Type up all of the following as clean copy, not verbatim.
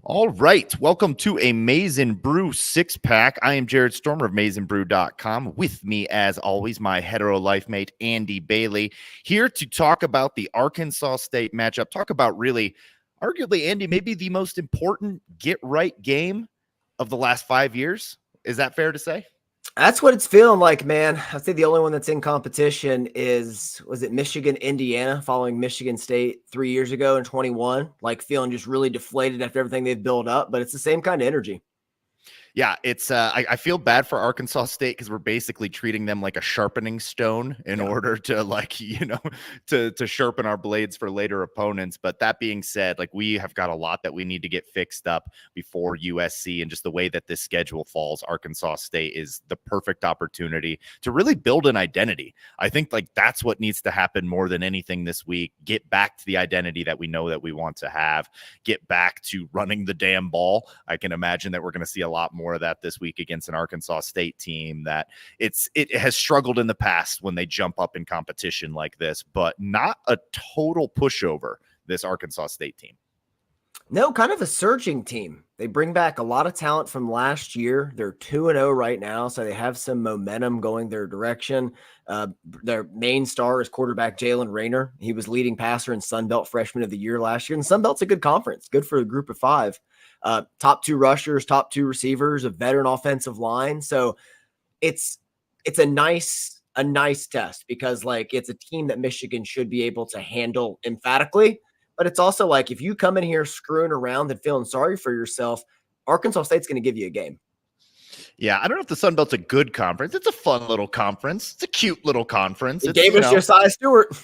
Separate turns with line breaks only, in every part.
All right. Welcome to a Maize and Brew six-pack. I am Jared Stormer of maizeandbrew.com. With me, as always, my hetero life mate, Andy Bailey, here to talk about the Arkansas State matchup. Talk about really, arguably, Andy, maybe the most important get-right game of the last 5 years. Is that fair to say?
That's what it's feeling like, man. I'd say the only one that's in competition was it Michigan, Indiana, following Michigan State 3 years ago in 21, like feeling just really deflated after everything they've built up, but it's the same kind of energy.
Yeah, it's I feel bad for Arkansas State because we're basically treating them like a sharpening stone in order to to sharpen our blades for later opponents. But that being said, like we have got a lot that we need to get fixed up before USC, and just the way that this schedule falls, Arkansas State is the perfect opportunity to really build an identity. I think like that's what needs to happen more than anything this week. Get back to the identity that we know that we want to have. Get back to running the damn ball. I can imagine that we're going to see a lot more of that this week against an Arkansas State team that it has struggled in the past when they jump up in competition like this, but not a total pushover, this Arkansas State team.
No, kind of a surging team. They bring back a lot of talent from last year. They're 2-0 right now, so they have some momentum going their direction. Their main star is quarterback Jalen Rayner. He was leading passer and Sun Belt Freshman of the Year last year, and Sun Belt's a good conference, good for a group of five. Top two rushers, top two receivers, a veteran offensive line. So it's a nice test because like it's a team that Michigan should be able to handle emphatically. But it's also like if you come in here screwing around and feeling sorry for yourself, Arkansas State's going to give you a game.
Yeah, I don't know if the Sun Belt's a good conference. It's a fun little conference. It's a cute little conference.
It gave us Josiah Stewart.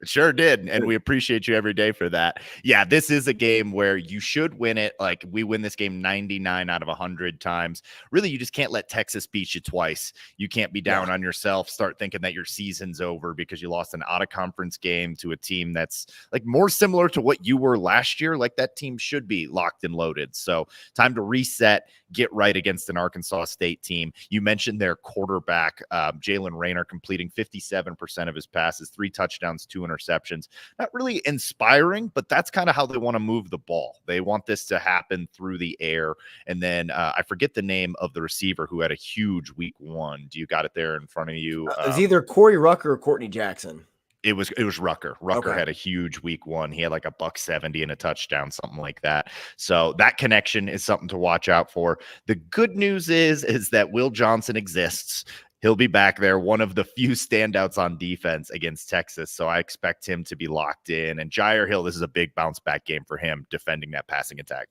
It sure did, and we appreciate you every day for that. Yeah, this is a game where you should win it. Like, we win this game 99 out of 100 times. Really, you just can't let Texas beat you twice. You can't be down on yourself, start thinking that your season's over because you lost an out-of-conference game to a team that's, like, more similar to what you were last year. Like, that team should be locked and loaded. So, time to reset, get right against an Arkansas State team. You mentioned their quarterback, Jalen Rayner, completing 57% of his passes, 3 touchdowns, 2 interceptions. Not really inspiring, but that's kind of how they want to move the ball. They want this to happen through the air. And then I forget the name of the receiver who had a huge week 1. Do you got it there in front of you?
It was either Corey Rucker or Courtney Jackson.
It was Rucker. Rucker had a huge week 1. He had like a $170 and a touchdown, something like that. So that connection is something to watch out for. The good news is that Will Johnson exists. He'll be back there, one of the few standouts on defense against Texas. So I expect him to be locked in. And Jair Hill, this is a big bounce back game for him defending that passing attack.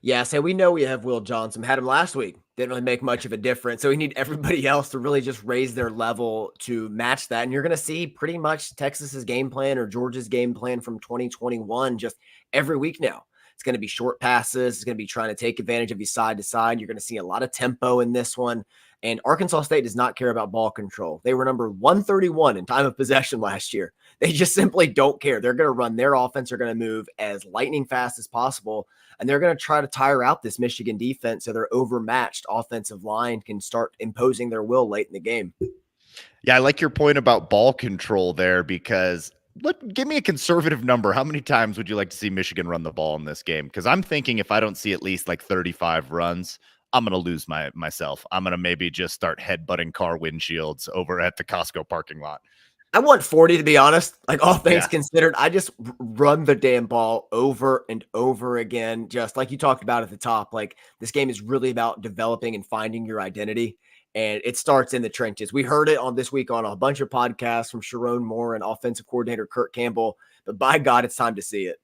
Yeah, so we know we have Will Johnson. Had him last week. Didn't really make much of a difference. So we need everybody else to really just raise their level to match that. And you're going to see pretty much Texas's game plan or Georgia's game plan from 2021 just every week now. It's going to be short passes. It's going to be trying to take advantage of you side to side. You're going to see a lot of tempo in this one. And Arkansas State does not care about ball control. They were number 131 in time of possession last year. They just simply don't care. They're going to run their offense. They're going to move as lightning fast as possible. And they're going to try to tire out this Michigan defense so their overmatched offensive line can start imposing their will late in the game.
Yeah, I like your point about ball control there because give me a conservative number. How many times would you like to see Michigan run the ball in this game? Because I'm thinking if I don't see at least like 35 runs, I'm going to lose myself. I'm going to maybe just start headbutting car windshields over at the Costco parking lot.
I want 40, to be honest. Like, all things considered, I just run the damn ball over and over again. Just like you talked about at the top, like this game is really about developing and finding your identity. And it starts in the trenches. We heard it on this week on a bunch of podcasts from Sharon Moore and offensive coordinator Kurt Campbell. But by God, it's time to see it.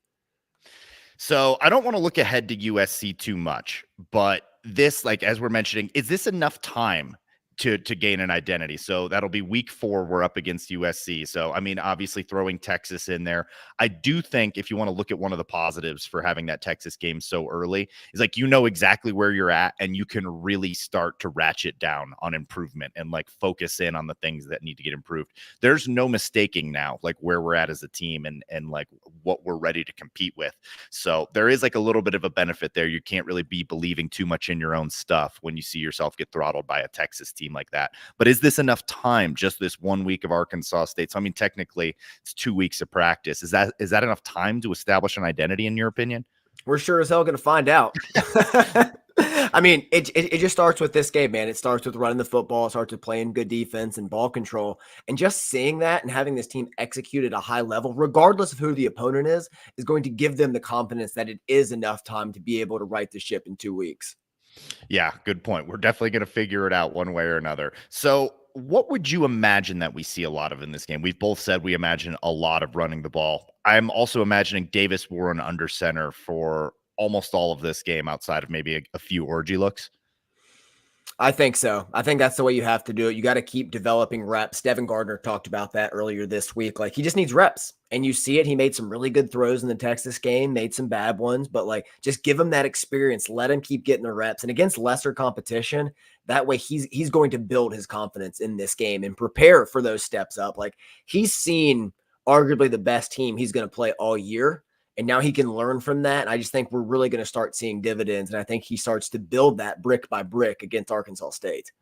So I don't want to look ahead to USC too much, but this, like, as we're mentioning, is this enough time to gain an identity? So that'll be week 4. We're up against USC. So, I mean, obviously throwing Texas in there. I do think if you want to look at one of the positives for having that Texas game so early is like, you know exactly where you're at and you can really start to ratchet down on improvement and like focus in on the things that need to get improved. There's no mistaking now, like where we're at as a team and like what we're ready to compete with. So there is like a little bit of a benefit there. You can't really be believing too much in your own stuff when you see yourself get throttled by a Texas team like that. But is this enough time, just this 1 week of Arkansas State? So, I mean, technically it's 2 weeks of practice. Is that enough time to establish an identity in your opinion?
We're sure as hell going to find out. I mean, it just starts with this game, man. It starts with running the football. It starts with playing good defense and ball control. And just seeing that and having this team execute at a high level, regardless of who the opponent is going to give them the confidence that it is enough time to be able to right the ship in 2 weeks.
Yeah, good point. We're definitely going to figure it out one way or another. So, what would you imagine that we see a lot of in this game? We've both said we imagine a lot of running the ball. I'm also imagining Davis Warren under center for almost all of this game outside of maybe a few orgy looks.
I think so. I think that's the way you have to do it. You got to keep developing reps. Devin Gardner talked about that earlier this week. Like, he just needs reps, and you see it. He made some really good throws in the Texas game, made some bad ones, but like, just give him that experience. Let him keep getting the reps, and against lesser competition, that way he's going to build his confidence in this game and prepare for those steps up. Like, he's seen arguably the best team he's going to play all year. And now he can learn from that. And I just think we're really going to start seeing dividends. And I think he starts to build that brick by brick against Arkansas State.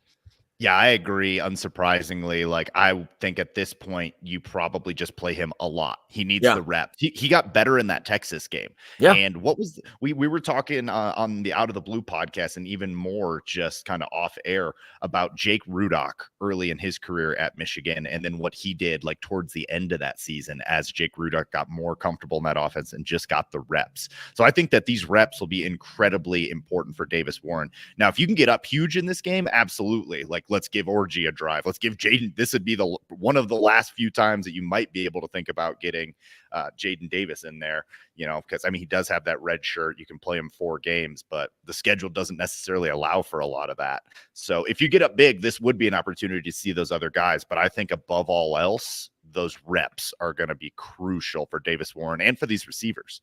Yeah, I agree. Unsurprisingly, like I think at this point, you probably just play him a lot. He needs the reps. He got better in that Texas game.
Yeah.
And what was we were talking on the Out of the Blue podcast, and even more just kind of off air about Jake Rudock early in his career at Michigan, and then what he did like towards the end of that season as Jake Rudock got more comfortable in that offense and just got the reps. So I think that these reps will be incredibly important for Davis Warren. Now, if you can get up huge in this game, absolutely. Like, let's give Orgy a drive. Let's give Jaden. This would be the one of the last few times that you might be able to think about getting Jaden Davis in there, you know, because I mean, he does have that red shirt. You can play him 4 games, but the schedule doesn't necessarily allow for a lot of that. So if you get up big, this would be an opportunity to see those other guys. But I think above all else, those reps are going to be crucial for Davis Warren and for these receivers.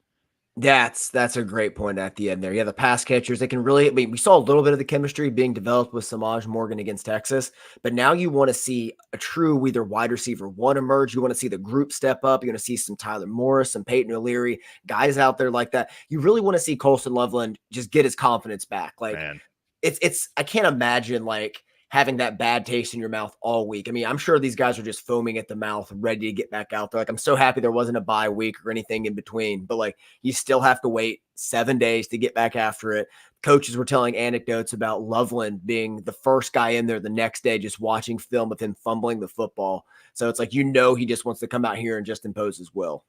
That's a great point at the end there. Yeah, the pass catchers, they can really, I mean, we saw a little bit of the chemistry being developed with Samaj Morgan against Texas, but now you want to see a true either wide receiver one emerge. You want to see the group step up. You're going to see some Tyler Morris, some Peyton O'Leary, guys out there like that. You really want to see Colston Loveland just get his confidence back. Like,
Man.
it's, I can't imagine like having that bad taste in your mouth all week. I mean, I'm sure these guys are just foaming at the mouth, ready to get back out there. Like, I'm so happy there wasn't a bye week or anything in between, but like, you still have to wait 7 days to get back after it. Coaches were telling anecdotes about Loveland being the first guy in there the next day, just watching film of him fumbling the football. So it's like, you know, he just wants to come out here and just impose his will.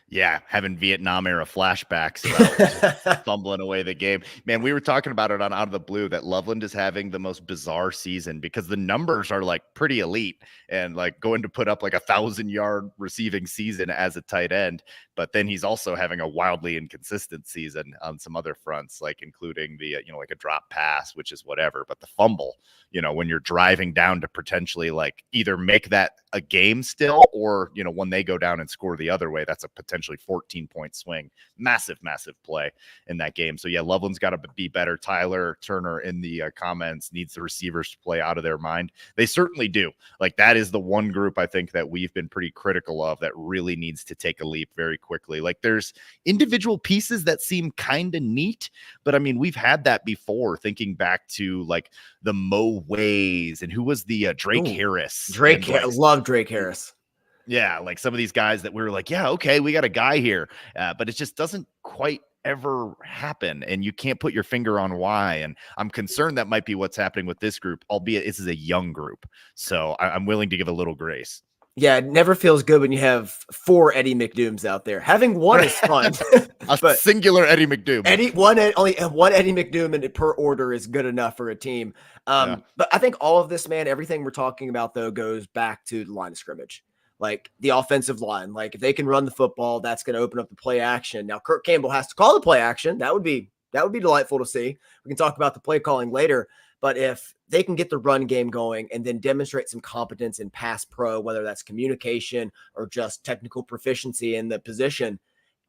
Yeah, having Vietnam era flashbacks about fumbling away the game. Man, we were talking about it on Out of the Blue that Loveland is having the most bizarre season because the numbers are like pretty elite and like going to put up like 1,000-yard receiving season as a tight end. But then he's also having a wildly inconsistent season on some other fronts, like including the, you know, like a drop pass, which is whatever. But the fumble, you know, when you're driving down to potentially like either make that a game still or, you know, when they go down and score the other way, that's a potentially 14-point swing. Massive play in that game. So yeah, Loveland's got to be better. Tyler Turner in the comments needs the receivers to play out of their mind. They certainly do. Like, that is the one group I think that we've been pretty critical of that really needs to take a leap very quickly. Like, there's individual pieces that seem kind of neat, but I mean, we've had that before, thinking back to like the Mo Ways and who was the Drake Harris.
Drake, I love Drake Harris.
Yeah, like some of these guys that we were like, yeah, okay, we got a guy here, but it just doesn't quite ever happen, and you can't put your finger on why. And I'm concerned that might be what's happening with this group, albeit this is a young group. So I'm willing to give a little grace.
Yeah, it never feels good when you have 4 Eddie McDooms out there. Having one is fun.
But singular Eddie McDoom.
Only one Eddie McDoom per order is good enough for a team. But I think all of this, man, everything we're talking about, though, goes back to the line of scrimmage. Like, the offensive line. Like, if they can run the football, that's going to open up the play action. Now, Kirk Campbell has to call the play action. That would be delightful to see. We can talk about the play calling later. But if they can get the run game going and then demonstrate some competence in pass pro, whether that's communication or just technical proficiency in the position,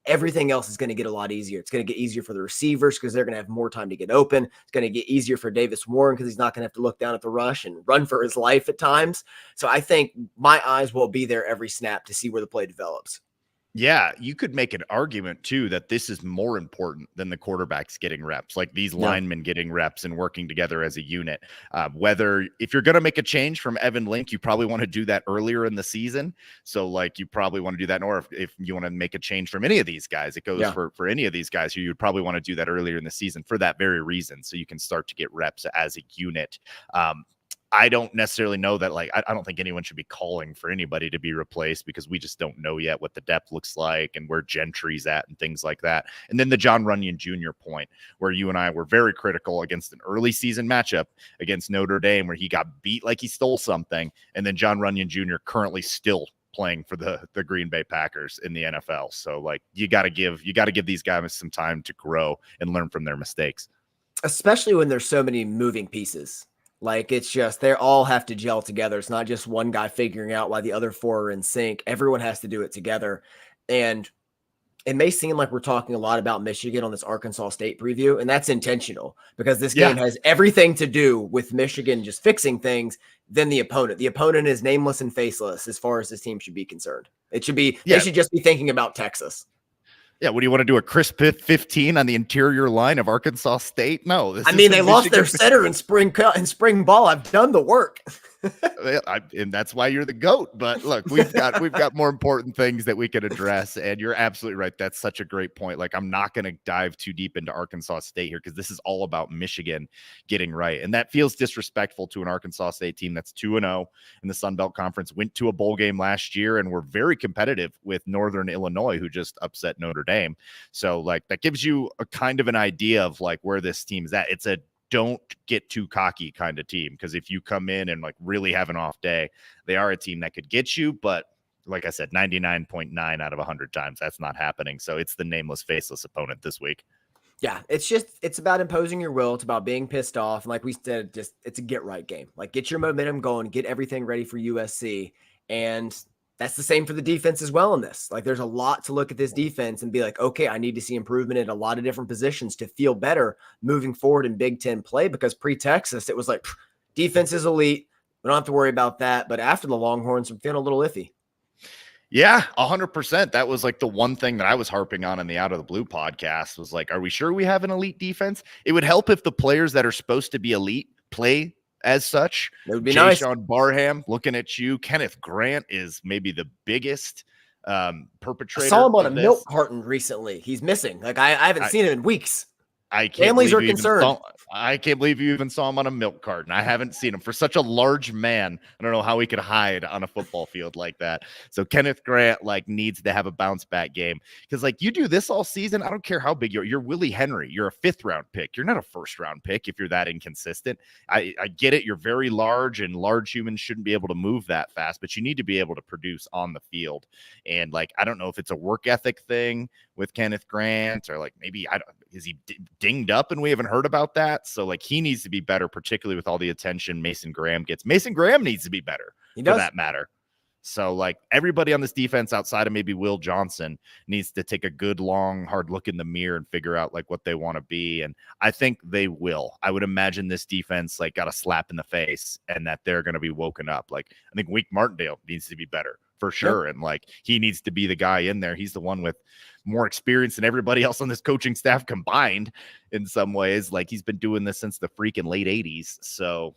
everything else is going to get a lot easier. It's going to get easier for the receivers because they're going to have more time to get open. It's going to get easier for Davis Warren because he's not going to have to look down at the rush and run for his life at times. So I think my eyes will be there every snap to see where the play develops.
Yeah, you could make an argument too that this is more important than the quarterbacks getting reps, like these
Yeah.
linemen getting reps and working together as a unit. Whether if you're going to make a change from Evan Link, you probably want to do that earlier in the season. So, like, you probably want to do that, or if you want to make a change from any of these guys, it goes
Yeah.
for any of these guys. You'd probably want to do that earlier in the season for that very reason, so you can start to get reps as a unit. I don't necessarily know that, like, I don't think anyone should be calling for anybody to be replaced because we just don't know yet what the depth looks like and where Gentry's at and things like that. And then the John Runyon Jr. point, where you and I were very critical against an early season matchup against Notre Dame, where he got beat like he stole something. And then John Runyon Jr. currently still playing for the Green Bay Packers in the NFL. So, like, you got to give these guys some time to grow and learn from their mistakes.
Especially when there's so many moving pieces. Like, it's just, they all have to gel together. It's not just one guy figuring out why the other four are in sync. Everyone has to do it together. And it may seem like we're talking a lot about Michigan on this Arkansas State preview, and that's intentional because this game has everything to do with Michigan just fixing things than the opponent. The opponent is nameless and faceless as far as this team should be concerned. It should be, they should just be thinking about Texas.
Yeah, what do you want to do? A crisp 15 on the interior line of Arkansas State? No,
I mean, they lost their center in spring ball. I've done the work.
And that's why you're the GOAT. But look, we've got more important things that we could address. And you're absolutely right. That's such a great point. Like, I'm not going to dive too deep into Arkansas State here because this is all about Michigan getting right. And that feels disrespectful to an Arkansas State team that's 2-0 in the Sun Belt Conference, went to a bowl game last year, and were very competitive with Northern Illinois, who just upset Notre Dame. So, like, that gives you a kind of an idea of, like, where this team's at. It's a don't get too cocky kind of team, because if you come in and, like, really have an off day, they are a team that could get you. But like I said, 99.9 out of 100 times that's not happening. So it's the nameless, faceless opponent this week.
Yeah, it's about imposing your will. It's about being pissed off. And like we said, just, it's a get right game. Like, get your momentum going, get everything ready for USC. And that's the same for the defense as well in this. Like, there's a lot to look at this defense and be like, okay, I need to see improvement in a lot of different positions to feel better moving forward in Big Ten play, because pre-Texas, it was like, defense is elite. We don't have to worry about that. But after the Longhorns, I'm feeling a little iffy.
Yeah, 100%. That was, like, the one thing that I was harping on in the Out of the Blue podcast was, like, are we sure we have an elite defense? It would help if the players that are supposed to be elite play as such.
It would be nice.
Sean Barham, looking at you. Kenneth Grant is maybe the biggest perpetrator.
I saw him on a milk carton recently. He's missing. Like, I haven't seen him in weeks. Families are concerned.
I can't believe you even saw him on a milk carton. I haven't seen him. For such a large man, I don't know how he could hide on a football field like that. So Kenneth Grant, like, needs to have a bounce back game, because, like, you do this all season, I don't care how big you're Willie Henry. You're a 5th round pick. You're not a 1st round pick if you're that inconsistent. I get it. You're very large, and large humans shouldn't be able to move that fast, but you need to be able to produce on the field. And, like, I don't know if it's a work ethic thing with Kenneth Grant, or, like, maybe is he dinged up and we haven't heard about that? So, like, he needs to be better, particularly with all the attention Mason Graham gets. Mason Graham needs to be better, for that matter. So, like, everybody on this defense outside of maybe Will Johnson needs to take a good, long, hard look in the mirror and figure out, like, what they want to be. And I think they will. I would imagine this defense, like, got a slap in the face, and that they're going to be woken up. Like, I think Wink Martindale needs to be better for sure. Yep. And, like, he needs to be the guy in there. He's the one with more experience than everybody else on this coaching staff combined in some ways. Like, he's been doing this since the freaking late 80s. So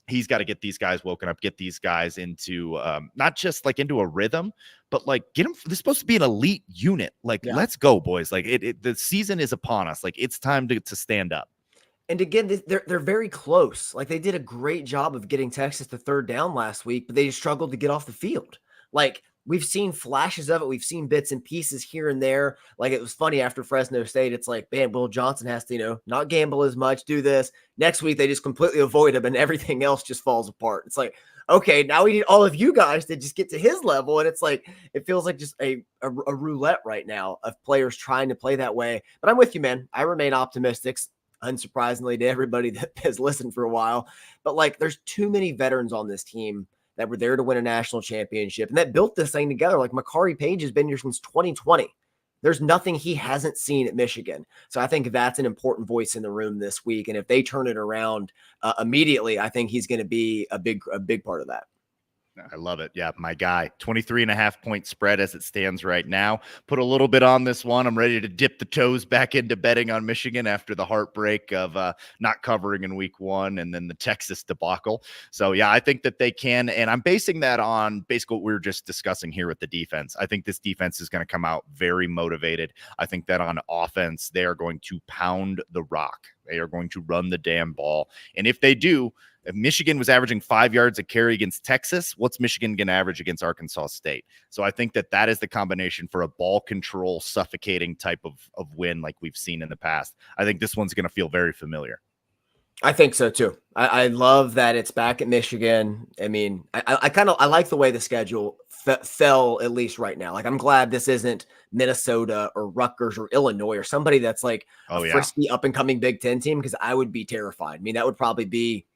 he's got to get these guys woken up, get these guys into not just, like, into a rhythm, but, like, get them. They're supposed to be an elite unit. Like, let's go, boys. Like, the season is upon us. Like, it's time to stand up.
And again, they're very close. Like, they did a great job of getting Texas to 3rd down last week, but they just struggled to get off the field. Like, we've seen flashes of it. We've seen bits and pieces here and there. Like, it was funny after Fresno State. It's like, man, Will Johnson has to, not gamble as much, do this. Next week, they just completely avoid him, and everything else just falls apart. It's like, okay, now we need all of you guys to just get to his level. And it's like, it feels like just a roulette right now of players trying to play that way. But I'm with you, man. I remain optimistic, unsurprisingly, to everybody that has listened for a while. But, like, there's too many veterans on this team that were there to win a national championship and that built this thing together. Like, Makari Page has been here since 2020. There's nothing he hasn't seen at Michigan. So I think that's an important voice in the room this week. And if they turn it around immediately, I think he's going to be a big part of that.
I love it. Yeah, my guy. 23.5 point spread as it stands right now. Put a little bit on this one. I'm ready to dip the toes back into betting on Michigan after the heartbreak of not covering in week 1 and then the Texas debacle. So, yeah, I think that they can. And I'm basing that on basically what we were just discussing here with the defense. I think this defense is going to come out very motivated. I think that on offense, they are going to pound the rock. They are going to run the damn ball. And if they do, if Michigan was averaging 5 yards a carry against Texas, what's Michigan going to average against Arkansas State? So I think that that is the combination for a ball control, suffocating type of win like we've seen in the past. I think this one's going to feel very familiar.
I think so too. I love that it's back at Michigan. I mean, I like the way the schedule fell, at least right now. Like, I'm glad this isn't Minnesota or Rutgers or Illinois or somebody that's like a frisky up and coming Big Ten team, because I would be terrified. I mean, that would probably be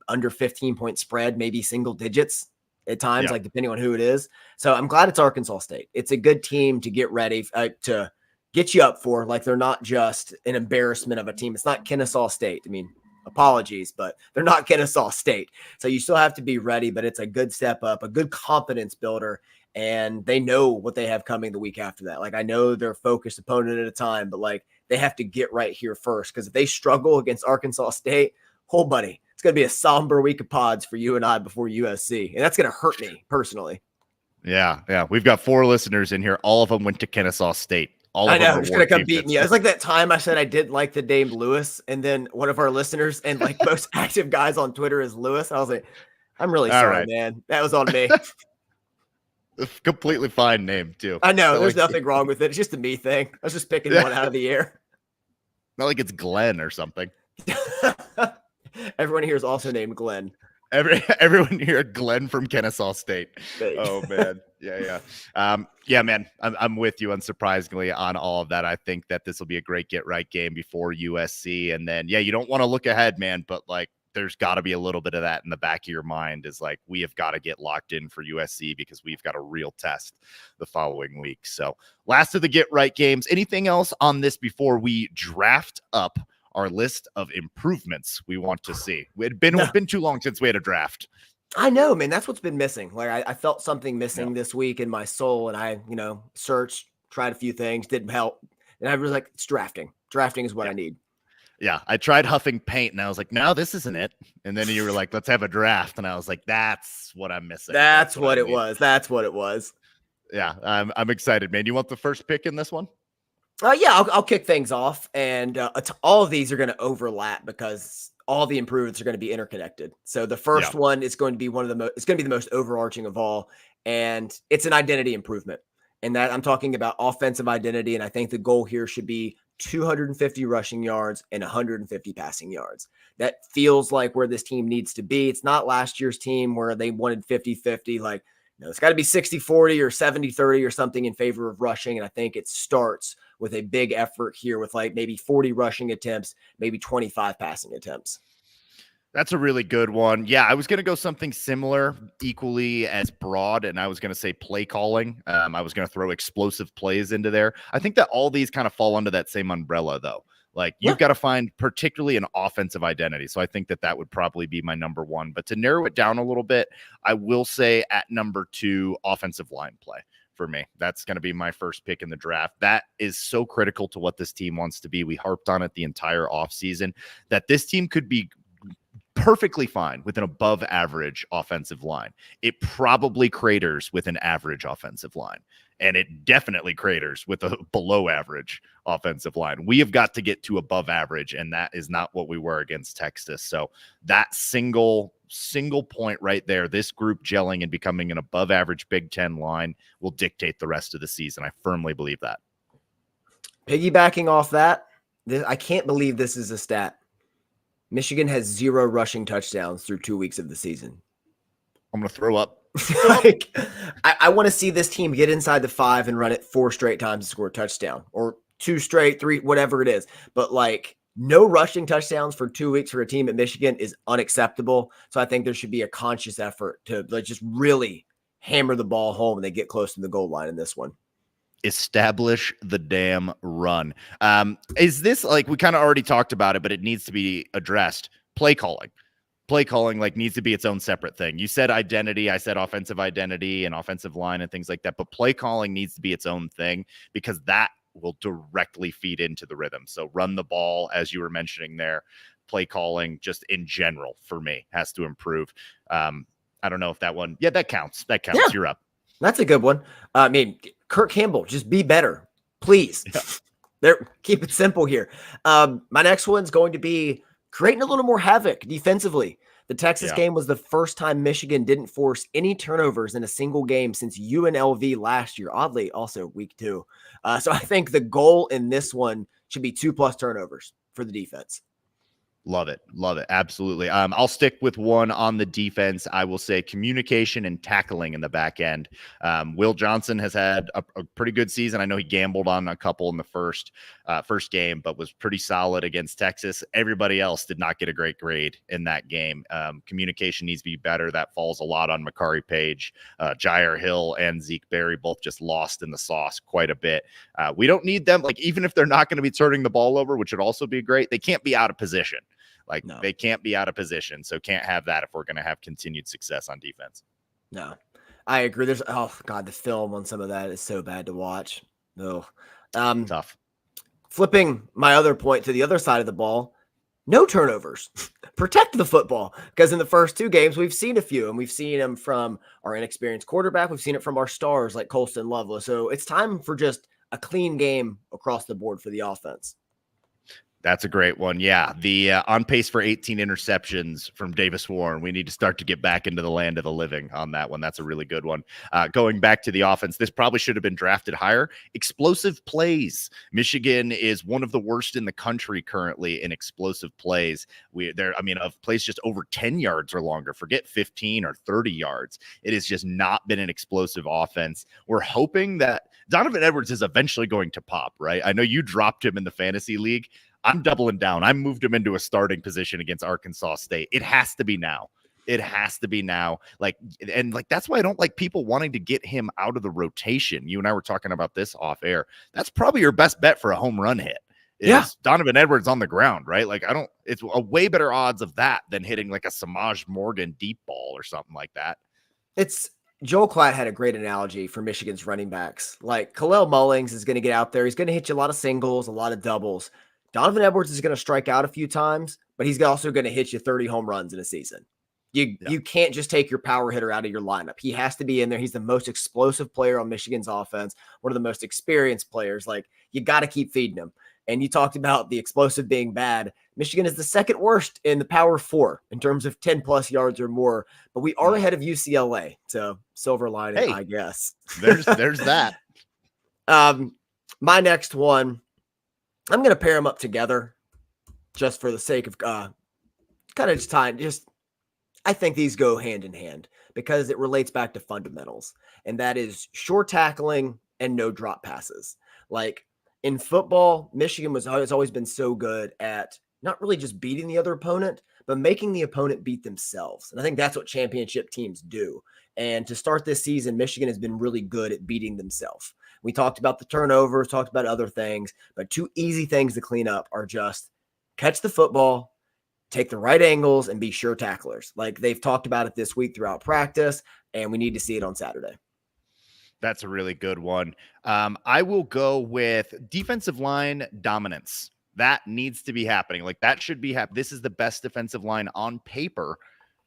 under 15-point spread, maybe single digits at times, like depending on who it is. So I'm glad it's Arkansas State. It's a good team to get ready to get you up for. Like, they're not just an embarrassment of a team. It's not Kennesaw State. I mean, apologies, but they're not Kennesaw State. So you still have to be ready, but it's a good step up, a good confidence builder. And they know what they have coming the week after that. Like, I know they're a focused opponent at a time, but like, they have to get right here first. Because if they struggle against Arkansas State, oh, buddy, it's going to be a somber week of pods for you and I before USC. And that's going to hurt me personally.
Yeah. We've got 4 listeners in here. All of them went to Kennesaw State. All of
I know,
them
who's going to come beat me. It's like that time I said I didn't like the name Lewis, and then one of our listeners and like most active guys on Twitter is Lewis. I was like, I'm really sorry, man. That was on me.
Completely fine name, too.
I know. There's nothing wrong with it. It's just a me thing. I was just picking one out of the air.
Not like it's Glenn or something.
Everyone here is also named Glenn.
Everyone here, Glenn from Kennesaw State.
Thanks.
Oh man, yeah, man. I'm with you, unsurprisingly, on all of that. I think that this will be a great get right game before USC, and then you don't want to look ahead, man, but like, there's got to be a little bit of that in the back of your mind, is like, we have got to get locked in for USC because we've got a real test the following week. So, last of the get right games. Anything else on this before we draft up our list of improvements we want to see? It's been too long since we had a draft.
I know, man. That's what's been missing. Like, I felt something missing this week in my soul, and I, searched, tried a few things, didn't help, and I was like, it's drafting. Drafting is what I need.
Yeah, I tried huffing paint, and I was like, no, this isn't it. And then you were like, let's have a draft, and I was like, that's what I'm missing.
That's what it was. That's what it was.
Yeah, I'm excited, man. You want the first pick in this one?
Yeah, I'll kick things off, and all of these are going to overlap because all the improvements are going to be interconnected. So the first one is going to be it's going to be the most overarching of all, and it's an identity improvement. And that I'm talking about offensive identity, and I think the goal here should be 250 rushing yards and 150 passing yards. That feels like where this team needs to be. It's not last year's team where they wanted 50-50. Like, no, it's got to be 60-40 or 70-30 or something in favor of rushing. And I think it starts with a big effort here with like maybe 40 rushing attempts, maybe 25 passing attempts.
That's a really good one. Yeah, I was going to go something similar, equally as broad, and I was going to say play calling. I was going to throw explosive plays into there. I think that all these kind of fall under that same umbrella, though. Like, you've got to find particularly an offensive identity. So I think that would probably be my number one. But to narrow it down a little bit, I will say at number 2, offensive line play. For me, that's going to be my first pick in the draft. That is so critical to what this team wants to be. We harped on it the entire offseason that this team could be perfectly fine with an above average offensive line. It probably craters with an average offensive line, and it definitely craters with a below average offensive line. We have got to get to above average, and that is not what we were against Texas. So that single point right there, this group gelling and becoming an above average Big Ten line, will dictate the rest of the season. I firmly believe that.
Piggybacking off that, I can't believe this is a stat. Michigan has 0 rushing touchdowns through 2 weeks of the season.
I'm going to throw up.
Like, I want to see this team get inside the 5 and run it 4 straight times to score a touchdown, or 2 straight, 3, whatever it is. But like, no rushing touchdowns for 2 weeks for a team at Michigan is unacceptable. So I think there should be a conscious effort to like just really hammer the ball home when they get close to the goal line in this one.
Establish the damn run. Is this, like, we kind of already talked about it, but it needs to be addressed. Play calling. play calling like needs to be its own separate thing. You said identity, I said offensive identity and offensive line and things like that, but play calling needs to be its own thing because that will directly feed into the rhythm. So run the ball, as you were mentioning there, play calling just in general for me has to improve. I don't know if that one, that counts. That counts.
Yeah,
you're up.
That's a good one. I mean, Kirk Campbell, just be better, please.
Yeah.
There, keep it simple here. My next one's going to be creating a little more havoc defensively. The Texas game was the first time Michigan didn't force any turnovers in a single game since UNLV last year. Oddly, also week 2. So I think the goal in this one should be 2+ turnovers for the defense.
Love it. Love it. Absolutely. I'll stick with one on the defense. I will say communication and tackling in the back end. Will Johnson has had a pretty good season. I know he gambled on a couple in the first game, but was pretty solid against Texas. Everybody else did not get a great grade in that game. Communication needs to be better. That falls a lot on Makari Page. Jair Hill and Zeke Berry both just lost in the sauce quite a bit. We don't need them. Like, even if they're not going to be turning the ball over, which would also be great, they can't be out of position. They can't be out of position. So can't have that if we're going to have continued success on defense.
No, I agree. There's, the film on some of that is so bad to watch. No,
Tough.
Flipping my other point to the other side of the ball, no turnovers. Protect the football, because in the first 2 games, we've seen a few, and we've seen them from our inexperienced quarterback. We've seen it from our stars like Colston Loveless. So it's time for just a clean game across the board for the offense.
That's a great one. Yeah. The on pace for 18 interceptions from Davis Warren. We need to start to get back into the land of the living on that one. That's a really good one. Going back to the offense, this probably should have been drafted higher. Explosive plays. Michigan is one of the worst in the country currently in explosive plays. Of plays just over 10 yards or longer, forget 15 or 30 yards. It has just not been an explosive offense. We're hoping that Donovan Edwards is eventually going to pop, right? I know you dropped him in the fantasy league. I'm doubling down. I moved him into a starting position against Arkansas State. It has to be now. It has to be now. That's why I don't like people wanting to get him out of the rotation. You and I were talking about this off air. That's probably your best bet for a home run hit. Donovan Edwards on the ground, right? It's a way better odds of that than hitting like a Samaj Morgan deep ball or something like that.
Joel Klatt had a great analogy for Michigan's running backs. Like, Khalil Mullings is going to get out there. He's going to hit you a lot of singles, a lot of doubles. Donovan Edwards is going to strike out a few times, but he's also going to hit you 30 home runs in a season. You can't just take your power hitter out of your lineup. He has to be in there. He's the most explosive player on Michigan's offense, one of the most experienced players. Like, you got to keep feeding him. And you talked about the explosive being bad. Michigan is the second worst in the Power 4 in terms of 10+ yards or more, but we are ahead of UCLA. So silver lining, I guess.
There's that.
My next one, I'm going to pair them up together just for the sake of kind of just time. I think these go hand in hand because it relates back to fundamentals, and that is short tackling and no drop passes. Like, in football, Michigan has always been so good at not really just beating the other opponent, but making the opponent beat themselves. And I think that's what championship teams do. And to start this season, Michigan has been really good at beating themselves. We talked about the turnovers, talked about other things, but 2 easy things to clean up are just catch the football, take the right angles, and be sure tacklers. Like, they've talked about it this week throughout practice, and we need to see it on Saturday.
That's a really good one. I will go with defensive line dominance. That needs to be happening. Like, that should be happening. This is the best defensive line on paper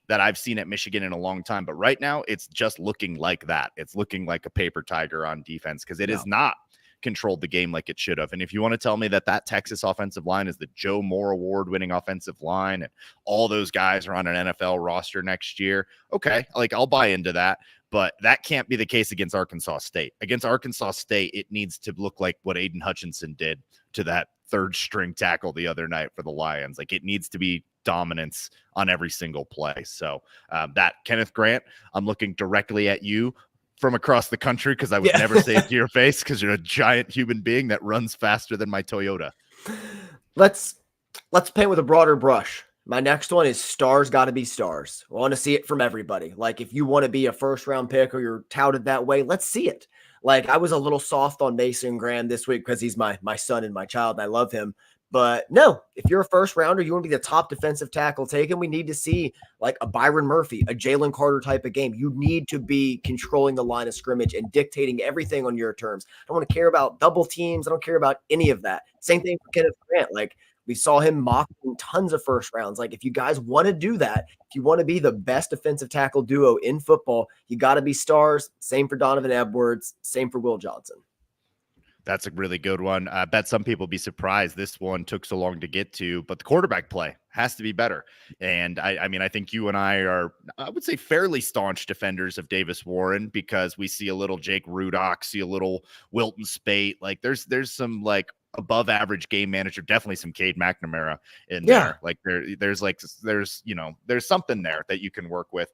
that I've seen at Michigan in a long time. But right now, it's just looking like that. It's looking like a paper tiger on defense because it is not controlled the game like it should have. And if you want to tell me that Texas offensive line is the Joe Moore Award-winning offensive line and all those guys are on an NFL roster next year, okay, like, I'll buy into that. But that can't be the case against Arkansas State. Against Arkansas State, it needs to look like what Aiden Hutchinson did to that third-string tackle the other night for the Lions. Like, it needs to be dominance on every single play. So that, Kenneth Grant, I'm looking directly at you from across the country because I would never say it to your face because you're a giant human being that runs faster than my Toyota.
Let's paint with a broader brush. My next one is stars got to be stars. I want to see it from everybody. Like, if you want to be a first-round pick or you're touted that way, let's see it. Like, I was a little soft on Mason Graham this week because he's my son and my child, and I love him. But no, if you're a first rounder, you want to be the top defensive tackle taken. We need to see like a Byron Murphy, a Jalen Carter type of game. You need to be controlling the line of scrimmage and dictating everything on your terms. I don't want to care about double teams. I don't care about any of that. Same thing for Kenneth Grant. Like we saw him mocked in tons of first rounds. Like if you guys want to do that, if you want to be the best defensive tackle duo in football, you got to be stars. Same for Donovan Edwards. Same for Will Johnson.
That's a really good one. I bet some people be surprised this one took so long to get to, but the quarterback play has to be better. And I mean, I think you and I are, I would say, fairly staunch defenders of Davis Warren because we see a little Jake Rudock, see a little Wilton Spate. Like there's some like above average game manager, definitely some Cade McNamara in there. Like there's something there that you can work with.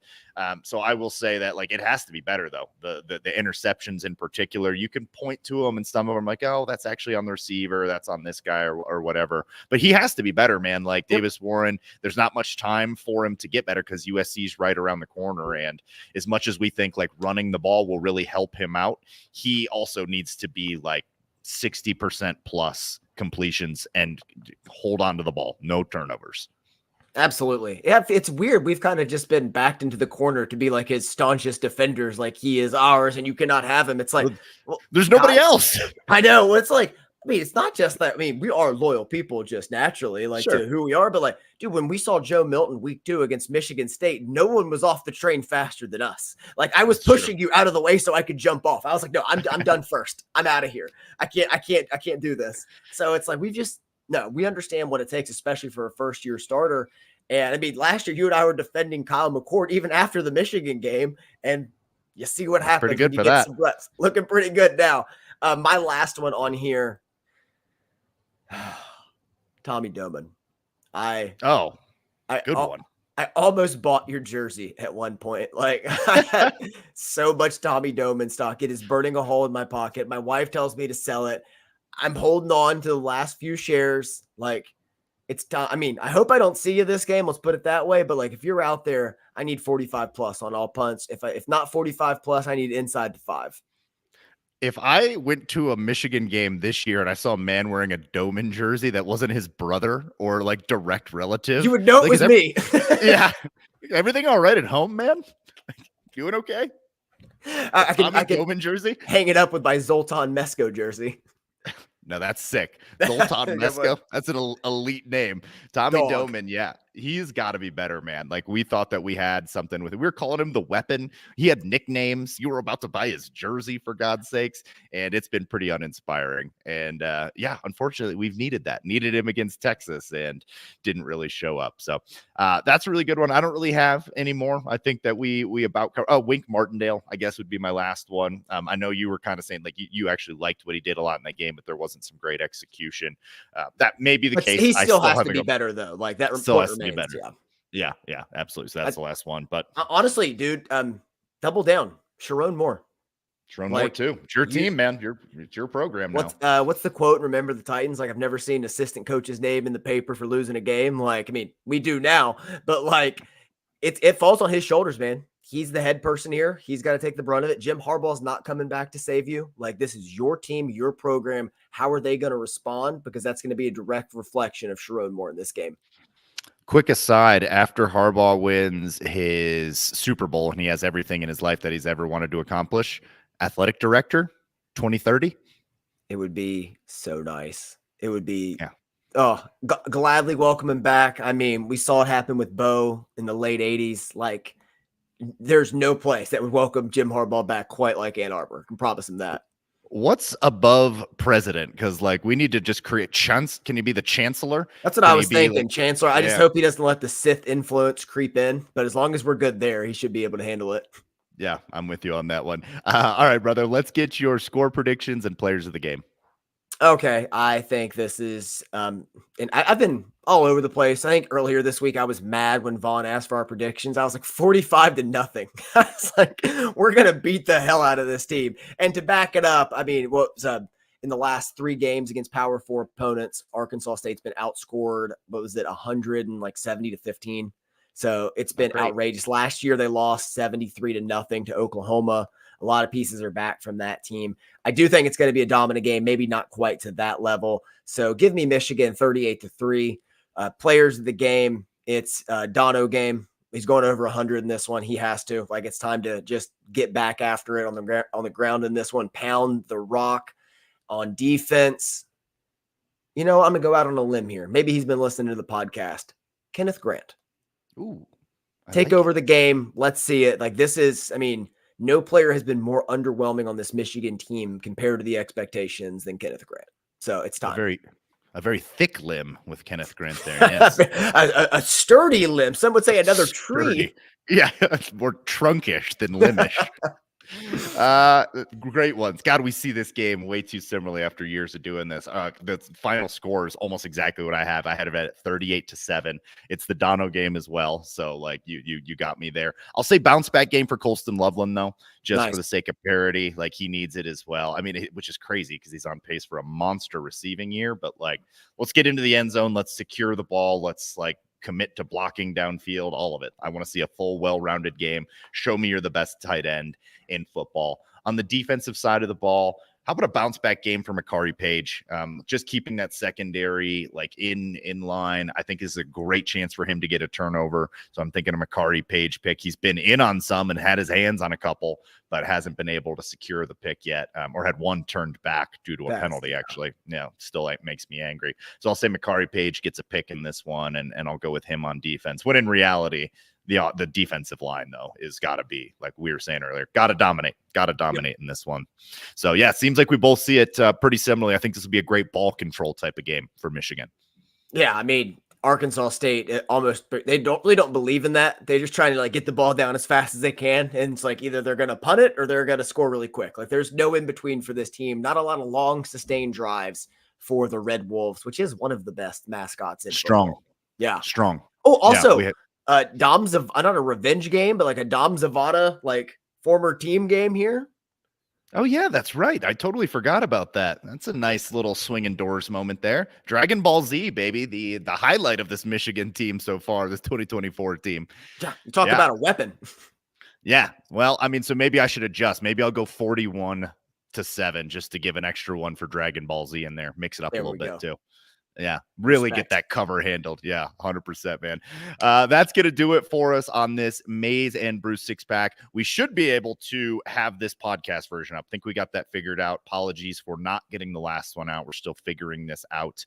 So I will say that like it has to be better though. The interceptions in particular, you can point to them and some of them like, oh, that's actually on the receiver, that's on this guy or whatever. But he has to be better, man. Like Davis Warren, there's not much time for him to get better because USC's right around the corner. And as much as we think like running the ball will really help him out, he also needs to be like 60% plus completions and hold on to the ball, no turnovers.
Absolutely. Yeah, it's weird. We've kind of just been backed into the corner to be like his staunchest defenders, like he is ours and you cannot have him. It's like, well,
there's nobody else.
I know. It's like, I mean, it's not just that. I mean, we are loyal people just naturally, like to who we are. But like, dude, when we saw Joe Milton week 2 against Michigan State, no one was off the train faster than us. Like I was pushing you out of the way so I could jump off. I was like, no, I'm done first. I'm out of here. I can't do this. So it's like, we understand what it takes, especially for a first year starter. And I mean, last year you and I were defending Kyle McCord even after the Michigan game, and you see what happens.
Pretty good for that.
Looking pretty good now. My last one on here. Tommy Doman. Good one. I almost bought your jersey at one point. Like I had so much Tommy Doman stock. It is burning a hole in my pocket. My wife tells me to sell it. I'm holding on to the last few shares. Like it's time. I mean, I hope I don't see you this game. Let's put it that way. But like, if you're out there, I need 45 plus on all punts. If not 45 plus, I need inside the 5.
If I went to a Michigan game this year and I saw a man wearing a Doman jersey that wasn't his brother or like direct relative,
you would know it was me.
Yeah. Everything all right at home, man? Doing okay?
I can
Doman jersey?
Hang it up with my Zoltan Mesko jersey.
No, that's sick. Zoltan Mesko. That's an elite name. Tommy Doman, yeah. He's got to be better, man. Like we thought that we had something with it. We were calling him the weapon. He had nicknames. You were about to buy his jersey for God's sakes. And it's been pretty uninspiring. And yeah, unfortunately, we've needed that. Needed him against Texas and didn't really show up. So that's a really good one. I don't really have any more. I think that we about cover. Oh, Wink Martindale, I guess would be my last one. I know you were kind of saying like you actually liked what he did a lot in that game, but there wasn't some great execution. That may be the case.
He still has to be better though. Like that
still has to be better. Yeah, absolutely. So that's the last one. But
honestly, dude, double down. Sharon Moore.
Sharon Moore too. It's your team, man. It's your program
now. What's the quote? Remember the Titans? Like I've never seen an assistant coach's name in the paper for losing a game. Like I mean, we do now, but like it falls on his shoulders, man. He's the head person here. He's got to take the brunt of it. Jim Harbaugh's not coming back to save you. Like this is your team, your program. How are they going to respond? Because that's going to be a direct reflection of Sharon Moore in this game.
Quick aside, after Harbaugh wins his Super Bowl and he has everything in his life that he's ever wanted to accomplish, athletic director, 2030.
It would be so nice. It would be, gladly welcome him back. I mean, we saw it happen with Bo in the late 80s. Like, there's no place that would welcome Jim Harbaugh back quite like Ann Arbor. I can promise him that.
What's above president? Because like we need to just create chance. Can he be the chancellor?
That's what I was thinking, chancellor. I just hope he doesn't let the Sith influence creep in. But as long as we're good there, he should be able to handle it.
Yeah, I'm with you on that one. All right, brother. Let's get your score predictions and players of the game.
Okay, I think this is and I've been all over the place. I think earlier this week I was mad when Vaughn asked for our predictions. I was like 45-0. I was like, we're gonna beat the hell out of this team. And to back it up, I mean, what was in the last 3 games against Power 4 opponents, Arkansas State's been outscored. What was it, 170-15? So it's been outrageous. Last year they lost 73-0 to Oklahoma. A lot of pieces are back from that team. I do think it's going to be a dominant game, maybe not quite to that level. So give me Michigan 38-3. Players of the game, it's Dono game. He's going over 100 in this one. He has to. Like, it's time to just get back after it on the ground in this one. Pound the rock on defense. I'm going to go out on a limb here. Maybe he's been listening to the podcast. Kenneth Grant.
Ooh.
Take over the game. Let's see it. Like, this is, no player has been more underwhelming on this Michigan team compared to the expectations than Kenneth Grant. So it's time.
A very thick limb with Kenneth Grant there. Yes.
a sturdy limb. Some would say another tree.
Yeah, more trunkish than limbish. Great ones. God, we see this game way too similarly after years of doing this. The final score is almost exactly what I have. I had it at 38-7. It's the Dono game as well. So like you got me there. I'll say bounce back game for Colston Loveland though, just for the sake of parity. Like he needs it as well. Which is crazy because he's on pace for a monster receiving year. But like, let's get into the end zone. Let's secure the ball. Let's commit to blocking downfield, all of it. I want to see a full, well-rounded game. Show me you're the best tight end in football. On the defensive side of the ball, how about a bounce back game for Makari Page? Just keeping that secondary in line, I think is a great chance for him to get a turnover. So I'm thinking a Makari Page pick. He's been in on some and had his hands on a couple, but hasn't been able to secure the pick yet, or had one turned back due to a penalty, actually. Still makes me angry. So I'll say Makari Page gets a pick in this one, and I'll go with him on defense. When in reality, the defensive line, though, is got to be, like we were saying earlier, got to dominate in this one. So, yeah, it seems like we both see it pretty similarly. I think this will be a great ball control type of game for Michigan.
Yeah, Arkansas State, they don't believe in that. They're just trying to get the ball down as fast as they can. And it's either they're going to punt it or they're going to score really quick. There's no in between for this team. Not a lot of long sustained drives for the Red Wolves, which is one of the best mascots in football. Yeah.
Strong.
Oh, also, Dom not a revenge game, but a Dom Zavada, former team game here.
Oh, yeah, that's right. I totally forgot about that. That's a nice little swinging doors moment there. Dragon Ball Z, baby, the highlight of this Michigan team so far, this 2024 team.
Yeah, you talk about a weapon.
Yeah, well, so maybe I should adjust. Maybe I'll go 41-7 just to give an extra one for Dragon Ball Z in there. Mix it up a little bit, too. Yeah, really get that cover handled. Yeah, 100%, man. That's going to do it for us on this Maize and Brew 6-pack. We should be able to have this podcast version up. I think we got that figured out. Apologies for not getting the last one out. We're still figuring this out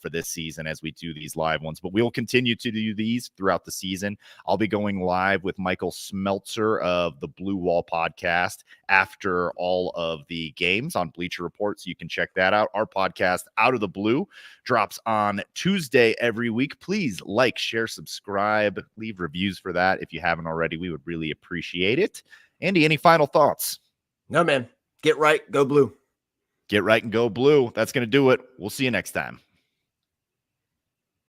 for this season as we do these live ones, but we'll continue to do these throughout the season. I'll be going live with Michael Smeltzer of the Blue Wall podcast after all of the games on Bleacher Report, so you can check that out. Our podcast, Out of the Blue, drops on Tuesday every week. Please like, share, subscribe, leave reviews for that if you haven't already. We would really appreciate it. Andy, any final thoughts?
No, man. Get right, go blue.
Get right and go blue. That's going to do it. We'll see you next time.